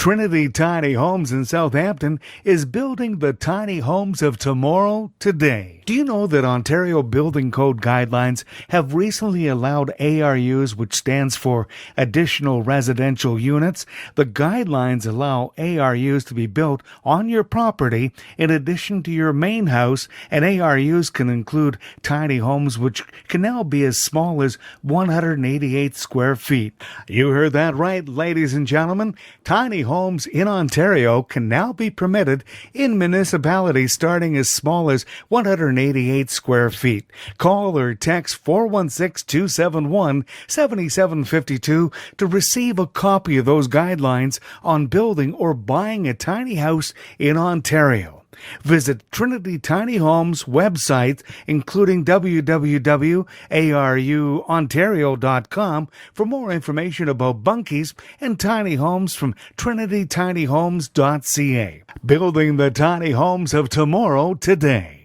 Trinity Tiny Homes in Southampton is building the tiny homes of tomorrow today. Do you know that Ontario Building Code guidelines have recently allowed ARUs, which stands for Additional Residential Units? The guidelines allow ARUs to be built on your property in addition to your main house, and ARUs can include tiny homes which can now be as small as 188 square feet. You heard that right, ladies and gentlemen. Tiny homes in Ontario can now be permitted in municipalities starting as small as 188 square feet. Call or text 416-271-7752 to receive a copy of those guidelines on building or buying a tiny house in Ontario. Visit Trinity Tiny Homes website, including www.aruontario.com, for more information about bunkies and tiny homes from trinitytinyhomes.ca. Building the tiny homes of tomorrow today.